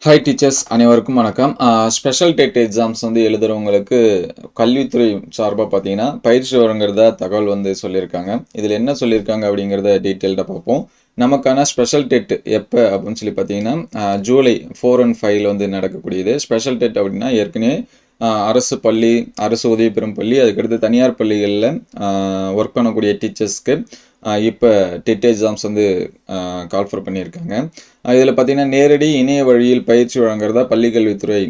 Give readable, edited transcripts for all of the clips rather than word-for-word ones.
Hi teachers அனைவருக்கும் வணக்கம். Special dead exams வந்து எழுதுறவங்களுக்கு கல்வித்துறை சார்பாக பார்த்தீங்கன்னா பயிற்சி வழங்குறதா தகவல் வந்து சொல்லியிருக்காங்க. இதில் என்ன சொல்லியிருக்காங்க அப்படிங்கிறத டீட்டெயில்டாக பார்ப்போம். நமக்கான ஸ்பெஷல் டெட் எப்போ அப்படின்னு சொல்லி பார்த்தீங்கன்னா ஜூலை 4 and 5 வந்து நடக்கக்கூடியது. ஸ்பெஷல் டெட் அப்படின்னா ஏற்கனவே அரசு பள்ளி, அரசு உதவி பெறும் பள்ளி, அதுக்கடுத்து தனியார் பள்ளிகளில் ஒர்க் பண்ணக்கூடிய டீச்சர்ஸ்க்கு இப்போ டெட் எக்ஸாம்ஸ் வந்து கால்ஃபர் பண்ணியிருக்காங்க. இதில் பார்த்தீங்கன்னா நேரடி இணைய வழியில் பயிற்சி வழங்குறதா பள்ளிக்கல்வித்துறை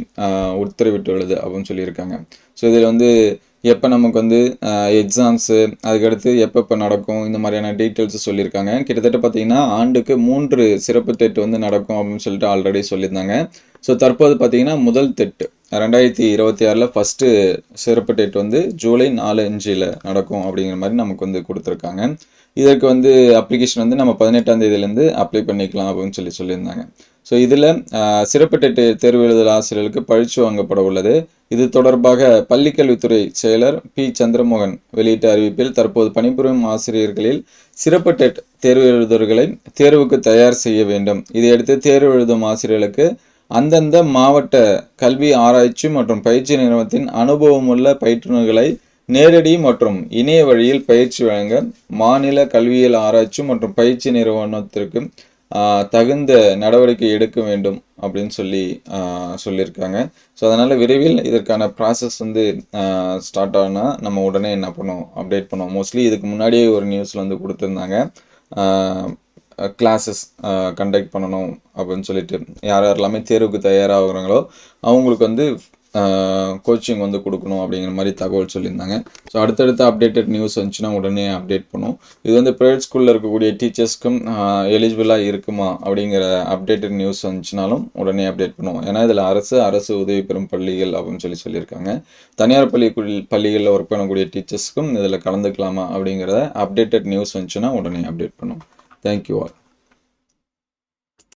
உத்தரவிட்டுள்ளது அப்படின்னு சொல்லியிருக்காங்க. ஸோ இதில் வந்து எப்போ நமக்கு வந்து எக்ஸாம்ஸு, அதுக்கடுத்து எப்பப்போ நடக்கும், இந்த மாதிரியான டீட்டெயில்ஸு சொல்லியிருக்காங்க. கிட்டத்தட்ட பார்த்தீங்கன்னா ஆண்டுக்கு 3 சிறப்பு டெட் வந்து நடக்கும் அப்படின்னு சொல்லிட்டு ஆல்ரெடி சொல்லியிருந்தாங்க. ஸோ தற்போது பார்த்தீங்கன்னா முதல் டெட் 2026 ஃபஸ்ட்டு சிறப்பு டெட் வந்து ஜூலை 4, 5 நடக்கும் அப்படிங்கிற மாதிரி நமக்கு வந்து கொடுத்துருக்காங்க. இதற்கு வந்து அப்ளிகேஷன் வந்து நம்ம 18ஆம் தேதியிலேருந்து அப்ளை பண்ணிக்கலாம் அப்படின்னு சொல்லியிருந்தாங்க. ஸோ இதில் சிறப்பு டெட் தேர்வு எழுதல் ஆசிரியர்களுக்கு பயிற்சி வழங்கப்பட உள்ளது. இது தொடர்பாக பள்ளிக்கல்வித்துறை செயலர் பி சந்திரமோகன் வெளியிட்ட அறிவிப்பில் தற்போது பணிபுரியும் ஆசிரியர்களில் சிறப்பு டெட் தேர்வு எழுதுவர்களை தேர்வுக்கு தயார் செய்ய வேண்டும். இதையடுத்து தேர்வு எழுதும் ஆசிரியர்களுக்கு அந்தந்த மாவட்ட கல்வி ஆராய்ச்சி மற்றும் பயிற்சி நிறுவனத்தின் அனுபவமுள்ள பயிற்றுநர்களை நேரடி மற்றும் இணைய வழியில் பயிற்சி வழங்க மாநில கல்வியியல் ஆராய்ச்சி மற்றும் பயிற்சி நிறுவனத்திற்கு தகுந்த நடவடிக்கை எடுக்க வேண்டும் அப்படின்னு சொல்லியிருக்காங்க. ஸோ அதனால் விரைவில் இதற்கான ப்ராசஸ் வந்து ஸ்டார்ட் ஆனால் நம்ம உடனே என்ன பண்ணுவோம், அப்டேட் பண்ணுவோம். மோஸ்ட்லி இதுக்கு முன்னாடியே ஒரு நியூஸில் வந்து கொடுத்துருந்தாங்க, கிளாஸஸ் கண்டக்ட் பண்ணணும் அப்படின்னு சொல்லிட்டு யார் யாரெல்லாமே தேர்வுக்கு தயாராகிறாங்களோ அவங்களுக்கு வந்து கோச்சிங் வந்து கொடுக்கணும் அப்படிங்கிற மாதிரி தகவல் சொல்லியிருந்தாங்க. ஸோ அடுத்தடுத்த அப்டேட்டட் நியூஸ் வந்துச்சுன்னா உடனே அப்டேட் பண்ணும். இது வந்து ப்ரைவேட் ஸ்கூலில் இருக்கக்கூடிய டீச்சர்ஸ்க்கும் எலிஜிபிளாக இருக்குமா அப்படிங்கிற அப்டேட்டட் நியூஸ் வந்துச்சுனாலும் உடனே அப்டேட் பண்ணுவோம். ஏன்னா இதில் அரசு உதவி பெறும் பள்ளிகள் அப்படின்னு சொல்லியிருக்காங்க. தனியார் பள்ளிகளில் ஒர்க் பண்ணக்கூடிய டீச்சர்ஸ்க்கும் இதில் கலந்துக்கலாமா அப்படிங்கிறத அப்டேட்டட் நியூஸ் வந்துச்சுன்னா உடனே அப்டேட் பண்ணுவோம். Thank you all.